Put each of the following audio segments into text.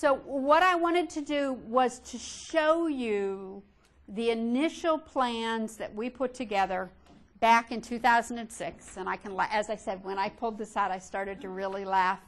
So what I wanted to do was to show you the initial plans that we put together back in 2006. And I can, as I said, when I pulled this out, I started to really laugh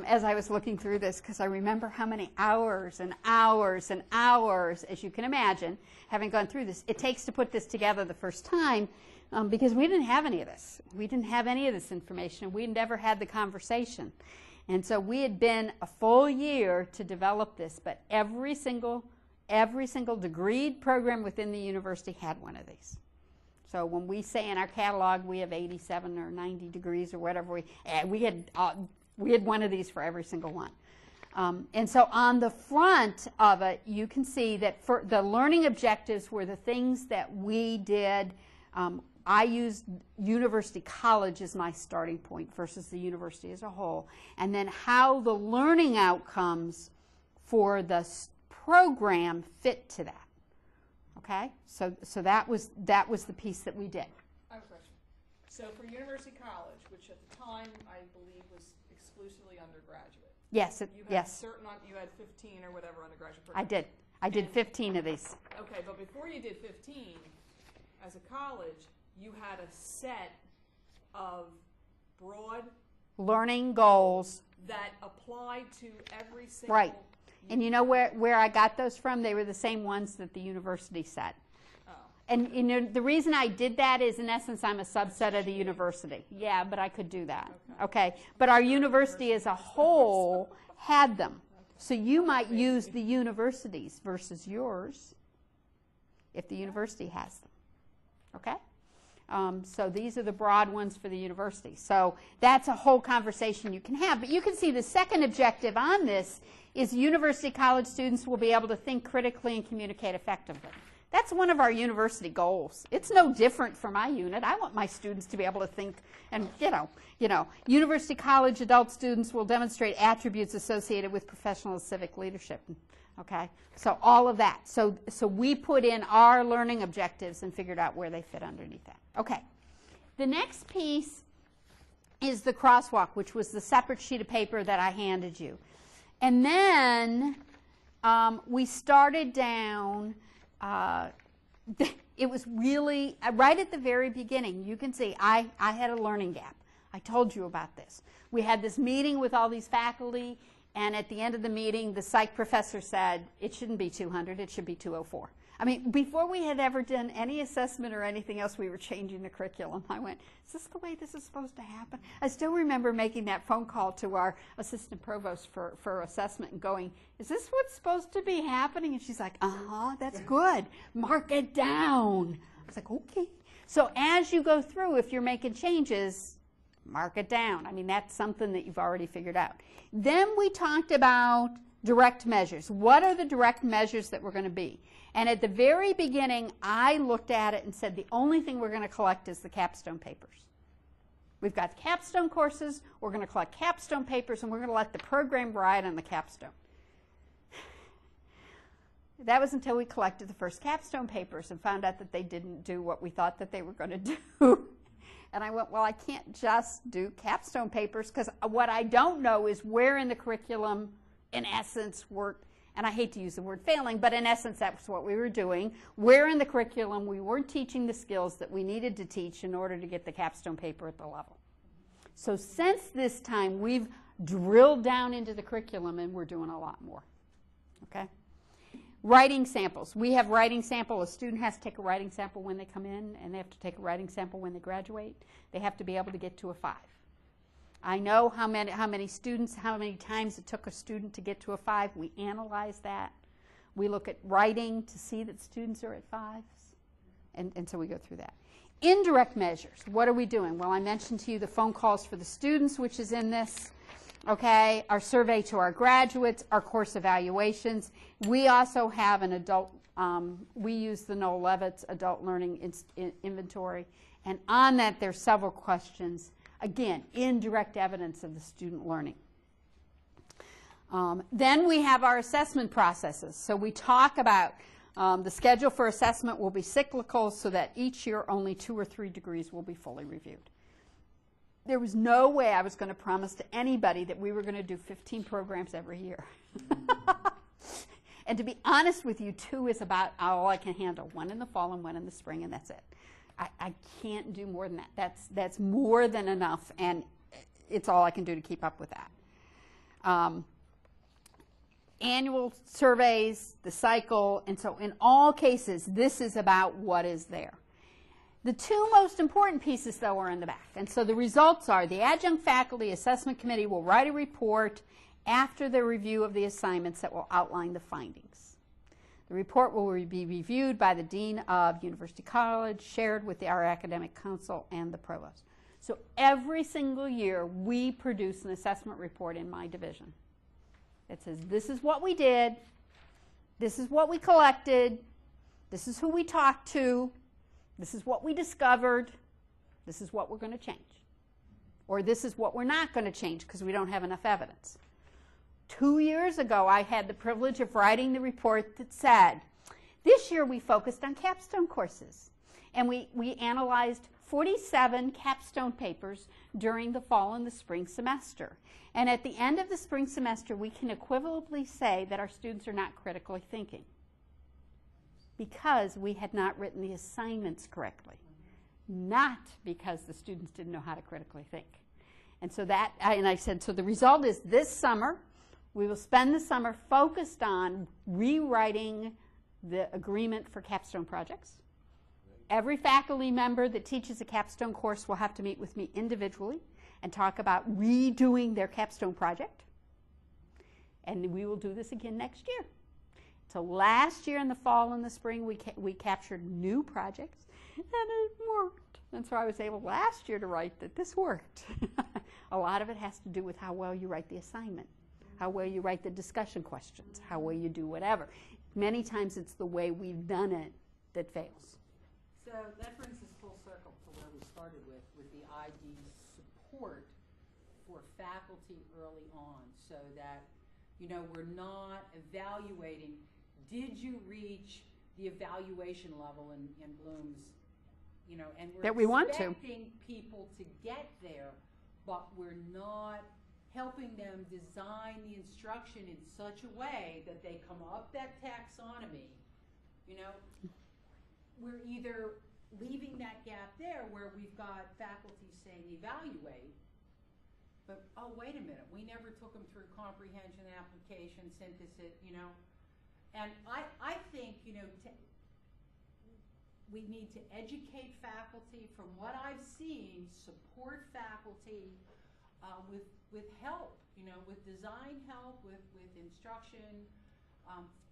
as I was looking through this, because I remember how many hours and hours and hours, as you can imagine, having gone through this, it takes to put this together the first time, because we didn't have any of this. We didn't have any of this information. We never had the conversation. And so we had been a full year to develop this, but every single degreed program within the university had one of these. So when we say in our catalog we have 87 or 90 degrees or whatever, we had one of these for every single one. And so on the front of it, you can see that for the learning objectives were the things that we did. I used University College as my starting point versus the university as a whole, and then how the learning outcomes for the program fit to that. Okay, so that was the piece that we did. I have a question. So for University College, which at the time I believe was exclusively undergraduate. Yes, yes. You had 15 or whatever undergraduate programs. I did. I did 15 of these. Okay, but before you did 15, as a college, you had a set of broad learning goals that applied to every single. Right. And you know where I got those from? They were the same ones that the university set. Oh. And you know, the reason I did that is, in essence, I'm a subset of the university. Yeah, but I could do that. Okay. But our university as a whole had them. So you might use the universities versus yours if the university has them. Okay? So these are the broad ones for the university. So that's a whole conversation you can have. But you can see the second objective on this is university college students will be able to think critically and communicate effectively. That's one of our university goals. It's no different for my unit. I want my students to be able to think, and you know, university college adult students will demonstrate attributes associated with professional and civic leadership. Okay, so all of that. So we put in our learning objectives and figured out where they fit underneath that. Okay, the next piece is the crosswalk, which was the separate sheet of paper that I handed you. And then we started down, it was really, right at the very beginning, you can see I had a learning gap. I told you about this. We had this meeting with all these faculty, and at the end of the meeting, the psych professor said, it shouldn't be 200, it should be 204. I mean, before we had ever done any assessment or anything else, we were changing the curriculum. I went, is this the way this is supposed to happen? I still remember making that phone call to our assistant provost for assessment and going, is this what's supposed to be happening? And she's like, uh-huh, that's good. Mark it down. I was like, okay. So as you go through, if you're making changes, mark it down. I mean, that's something that you've already figured out. Then we talked about direct measures. What are the direct measures that we're going to be? And at the very beginning, I looked at it and said the only thing we're going to collect is the capstone papers. We've got capstone courses, we're going to collect capstone papers, and we're going to let the program ride on the capstone. That was until we collected the first capstone papers and found out that they didn't do what we thought that they were going to do. And I went, well, I can't just do capstone papers, because what I don't know is where in the curriculum, in essence, and I hate to use the word failing, but in essence, that's what we were doing. Where in the curriculum we weren't teaching the skills that we needed to teach in order to get the capstone paper at the level. So since this time, we've drilled down into the curriculum, and we're doing a lot more. Okay? Writing samples. We have writing sample. A student has to take a writing sample when they come in, and they have to take a writing sample when they graduate. They have to be able to get to a 5. I know how many students, how many times it took a student to get to a 5. We analyze that. We look at writing to see that students are at 5s. And so we go through that. Indirect measures. What are we doing? Well, I mentioned to you the phone calls for the students, which is in this. Okay, our survey to our graduates, our course evaluations. We also have an adult, we use the Noel Levitz Adult Learning Inventory. And on that, there's several questions. Again, indirect evidence of the student learning. Then we have our assessment processes. So we talk about the schedule for assessment will be cyclical, so that each year only 2 or 3 degrees will be fully reviewed. there was no way I was going to promise to anybody that we were going to do 15 programs every year. And to be honest with you, 2 is about all I can handle. 1 in the fall and 1 in the spring, and that's it. I can't do more than that. That's more than enough, and it's all I can do to keep up with that. Annual surveys, the cycle, and so in all cases, this is about what is there. The 2 most important pieces, though, are in the back. And so the results are the Adjunct Faculty Assessment Committee will write a report after the review of the assignments that will outline the findings. The report will be reviewed by the Dean of University College, shared with our Academic Council and the Provost. So every single year, we produce an assessment report in my division. It says, this is what we did, this is what we collected, this is who we talked to, this is what we discovered, this is what we're going to change. Or this is what we're not going to change because we don't have enough evidence. 2 years ago, I had the privilege of writing the report that said, this year we focused on capstone courses. And we analyzed 47 capstone papers during the fall and the spring semester. And at the end of the spring semester, we can equivalently say that our students are not critically thinking because we had not written the assignments correctly, not because the students didn't know how to critically think. And so I said, so the result is this summer, we will spend the summer focused on rewriting the agreement for capstone projects. Every faculty member that teaches a capstone course will have to meet with me individually and talk about redoing their capstone project. And we will do this again next year. So last year in the fall and the spring, we captured new projects, and it worked. And so I was able last year to write that this worked. A lot of it has to do with how well you write the assignment, how well you write the discussion questions, how well you do whatever. Many times it's the way we've done it that fails. So that brings us full circle to where we started with the ID support for faculty early on, so that, you know, we're not evaluating, did you reach the evaluation level in Bloom's, you know, and we're that we want to. expecting people to get there, but we're not helping them design the instruction in such a way that they come up that taxonomy, you know. We're either leaving that gap there where we've got faculty saying evaluate, but oh, wait a minute, we never took them through comprehension, application, synthesis, you know. And I think, you know, we need to educate faculty. From what I've seen, support faculty with help, you know, with design help, with instruction,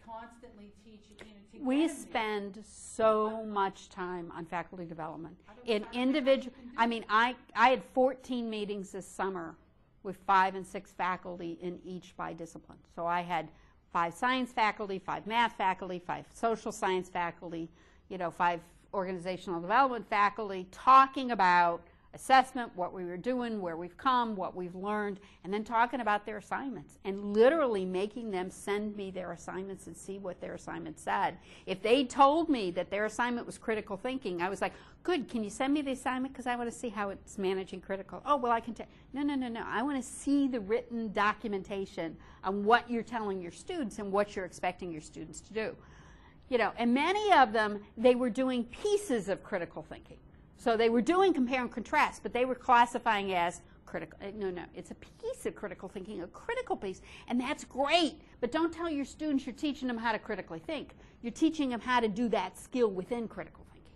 constantly teaching. You know, we spend so much time on faculty development. In individual, I mean, I had 14 meetings this summer with 5 and 6 faculty in each by discipline. So I had 5 science faculty, 5 math faculty, 5 social science faculty, you know, 5 organizational development faculty, talking about assessment, what we were doing, where we've come, what we've learned, and then talking about their assignments and literally making them send me their assignments and see what their assignment said. If they told me that their assignment was critical thinking, I was like, good, can you send me the assignment because I want to see how it's managing critical. Oh, well, I can tell. No. I want to see the written documentation on what you're telling your students and what you're expecting your students to do. You know, and many of them, they were doing pieces of critical thinking. So they were doing compare and contrast, but they were classifying as critical. No, it's a piece of critical thinking, a critical piece, and that's great. But don't tell your students you're teaching them how to critically think. You're teaching them how to do that skill within critical thinking.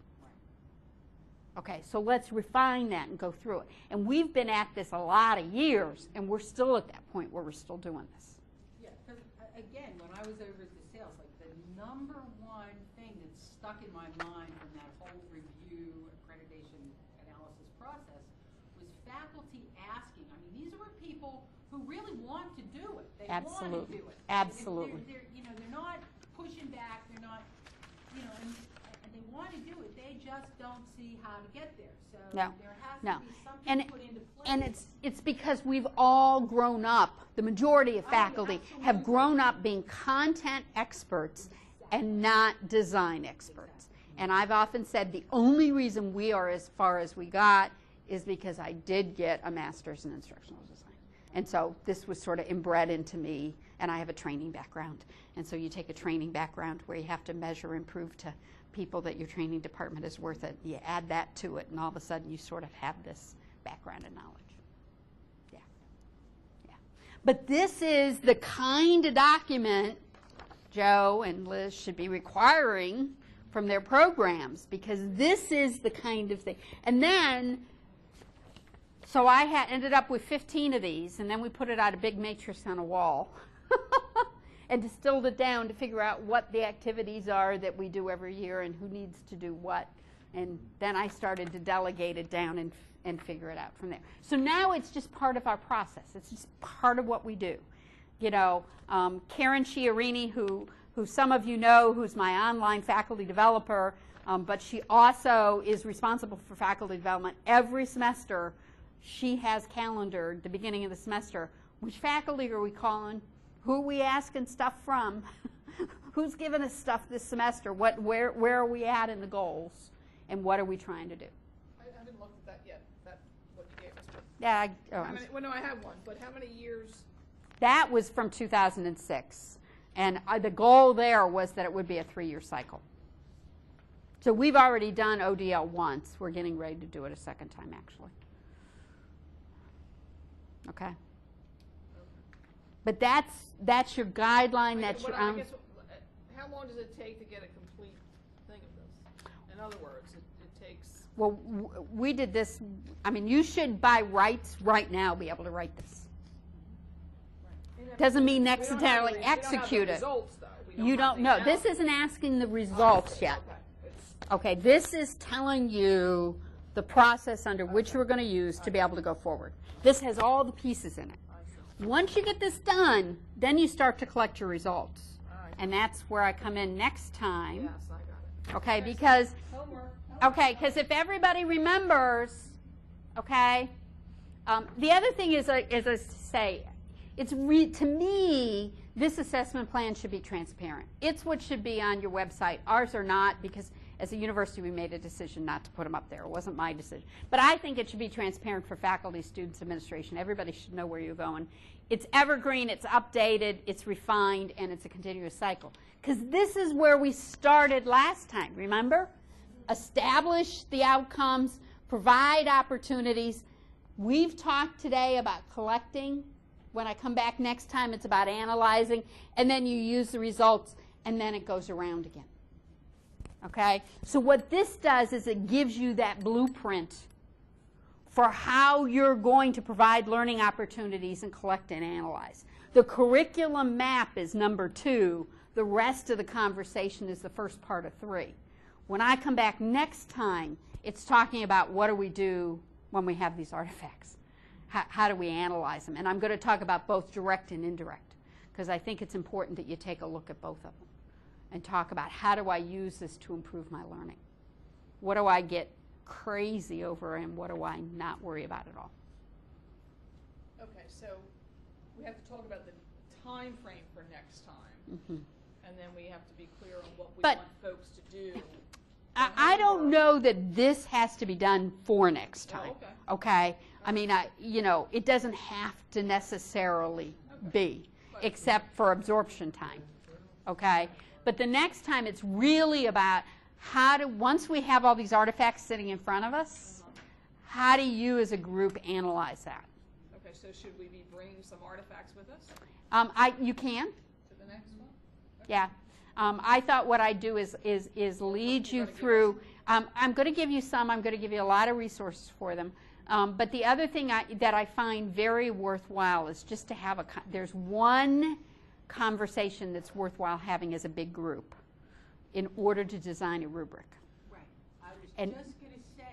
Okay, so let's refine that and go through it. And we've been at this a lot of years, and we're still at that point where we're still doing this. Yeah, because again, when I was over at the sales, like the number one thing that stuck in my mind from that whole review accreditation analysis process was faculty asking. I mean, these were people who really want to do it. They want to do it. Absolutely. They're, you know, they're not pushing back. They're not, you know, and they want to do it. They just don't see how to get there. So there has to be something put into place. And it's because we've all grown up. The majority of faculty have grown up being content experts and not design experts. And I've often said the only reason we are as far as we got is because I did get a master's in instructional design. And so this was sort of inbred into me, and I have a training background. And so you take a training background where you have to measure and prove to people that your training department is worth it. You add that to it, and all of a sudden you sort of have this background and knowledge. Yeah. Yeah. But this is the kind of document Joe and Liz should be requiring from their programs, because this is the kind of thing. And then, so I ended up with 15 of these, and then we put it out a big matrix on a wall and distilled it down to figure out what the activities are that we do every year and who needs to do what. And then I started to delegate it down and figure it out from there. So now it's just part of our process. It's just part of what we do. You know, Karen Chiarini, who some of you know, who's my online faculty developer, but she also is responsible for faculty development. Every semester, she has calendared the beginning of the semester. Which faculty are we calling? Who are we asking stuff from? Who's giving us stuff this semester? Where are we at in the goals? And what are we trying to do? I haven't looked at that yet. That what you gave us. Yeah. Well, no, I have one. But how many years? That was from 2006. And the goal there was that it would be a 3-year cycle. So we've already done ODL once. We're getting ready to do it a second time, actually. Okay? But that's your guideline. That's your. I guess, how long does it take to get a complete thing of this? In other words, it takes. Well, we did this. I mean, you should by rights right now be able to write this. Doesn't mean necessarily execute it. You don't know. This isn't asking the results yet. Okay, this is telling you the process under which we're going to use to be able to go forward. This has all the pieces in it. Once you get this done, then you start to collect your results. And that's where I come in next time. Yes, I got it. Okay, because if everybody remembers, okay, the other thing is, as I say, to me, this assessment plan should be transparent. It's what should be on your website. Ours are not, because as a university we made a decision not to put them up there. It wasn't my decision. But I think it should be transparent for faculty, students, administration. Everybody should know where you're going. It's evergreen, it's updated, it's refined, and it's a continuous cycle. Because this is where we started last time, remember? Establish the outcomes, provide opportunities. We've talked today about collecting. When I come back next time, it's about analyzing, and then you use the results, and then it goes around again. Okay? So what this does is it gives you that blueprint for how you're going to provide learning opportunities and collect and analyze. The curriculum map is number 2. The rest of the conversation is the first part of 3. When I come back next time, it's talking about what do we do when we have these artifacts. How do we analyze them? And I'm going to talk about both direct and indirect, because I think it's important that you take a look at both of them and talk about how do I use this to improve my learning? What do I get crazy over, and what do I not worry about at all? Okay, so we have to talk about the time frame for next time, and then we have to be clear on what we want folks to do. I don't know that this has to be done for next time. Oh, okay. I mean, it doesn't have to necessarily be, except for absorption time. Okay. But the next time, it's really about once we have all these artifacts sitting in front of us, how do you as a group analyze that? Okay. So should we be bringing some artifacts with us? You can. To the next one. Okay. Yeah. I thought what I'd do is lead you through. I'm going to give you some. I'm going to give you a lot of resources for them. But the other thing that I find very worthwhile is just to have there's one conversation that's worthwhile having as a big group in order to design a rubric. Right. I was just going to say,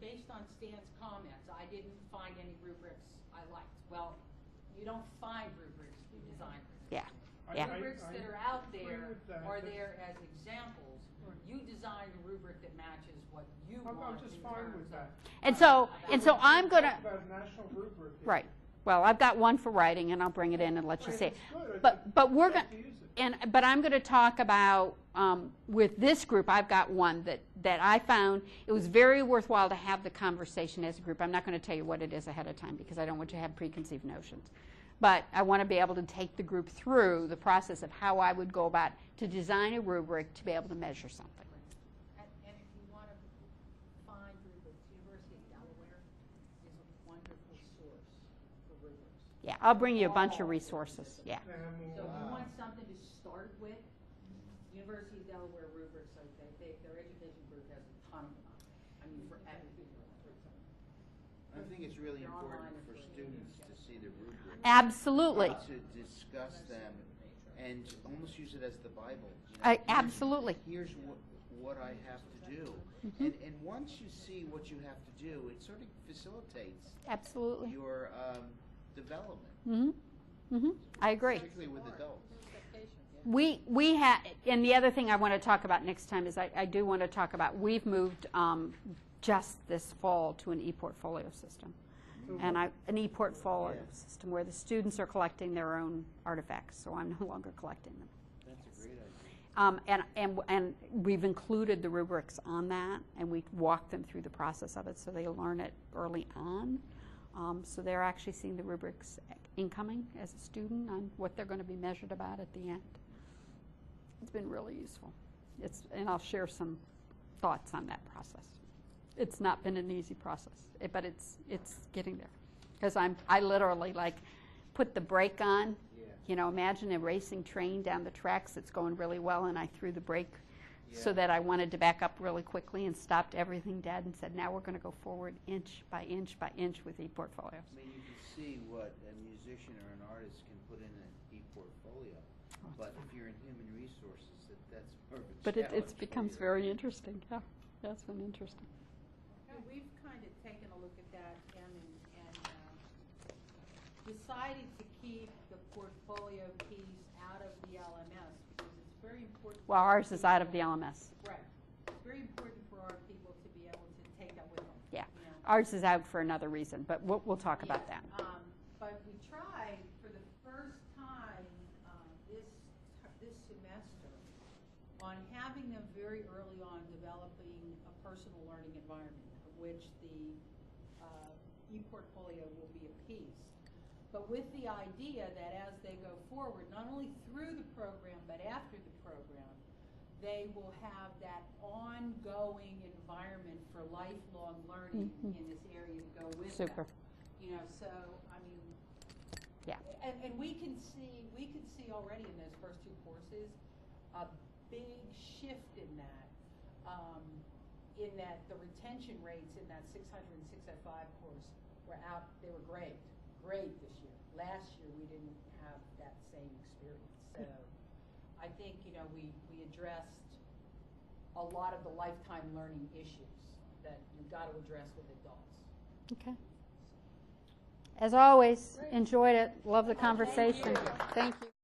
based on Stan's comments, I didn't find any rubrics I liked. Well, you don't find rubrics, you design rubrics. Yeah. Rubrics that are out there are there as examples. You design a rubric that matches what you want. I'm just fine with that. And so I'm going to. About national rubric. Right. Well, I've got one for writing, and I'll bring it in and let you see it. But we're going. But I'm going to talk about, with this group, I've got one that I found it was very worthwhile to have the conversation as a group. I'm not going to tell you what it is ahead of time because I don't want you to have preconceived notions. But I want to be able to take the group through the process of how I would go about to design a rubric to be able to measure something. And if you want to find rubrics, University of Delaware is a wonderful source for rubrics. Yeah, I'll bring you a bunch of resources. Yeah. So if you want something to start with, University of Delaware rubrics, their education group has a ton of them out there. I mean, for everything. I think it's really They're important online for or free. students to see the rubric. Absolutely. To discuss them and almost use it as the Bible. Absolutely. Here's what I have to do. And once you see what you have to do, it sort of facilitates Absolutely. your development, I agree. particularly with adults. We have, and the other thing I want to talk about next time is I do want to talk about, we've moved just this fall to an e-portfolio system. And an e-portfolio system where the students are collecting their own artifacts, so I'm no longer collecting them. That's a great idea. And we've included the rubrics on that, and we walk them through the process of it so they learn it early on. So they're actually seeing the rubrics incoming as a student on what they're going to be measured about at the end. It's been really useful. And I'll share some thoughts on that process. It's not been an easy process, but it's getting there. Because I literally put the brake on. Yeah. You know, imagine a racing train down the tracks that's going really well, and I threw the brake so that I wanted to back up really quickly and stopped everything dead and said, now we're going to go forward inch by inch by inch with e-portfolios. I mean, you can see what a musician or an artist can put in an e-portfolio. But if you're in human resources, that's more of a But challenge it for becomes you. very interesting. Yeah, that's been interesting. We've kind of taken a look at that and decided to keep the portfolio piece out of the LMS because it's very important. Well, ours is out of the LMS. Right. It's very important for our people to be able to take that with them. Yeah. You know? Ours is out for another reason, but we'll talk about that. But we tried for the first time this semester on having them very early on developing a personal learning environment, of which the e-portfolio will be a piece. But with the idea that as they go forward, not only through the program, but after the program, they will have that ongoing environment for lifelong learning in this area to go with Super. them. You know, so I mean, Yeah. and we can see already in those first two courses a big shift in that the retention rates in that 600 and 605 course they were great this year. Last year we didn't have that same experience. So I think, you know, we addressed a lot of the lifetime learning issues that you've got to address with adults. Okay. As always, enjoyed it. Love the conversation. Thank you.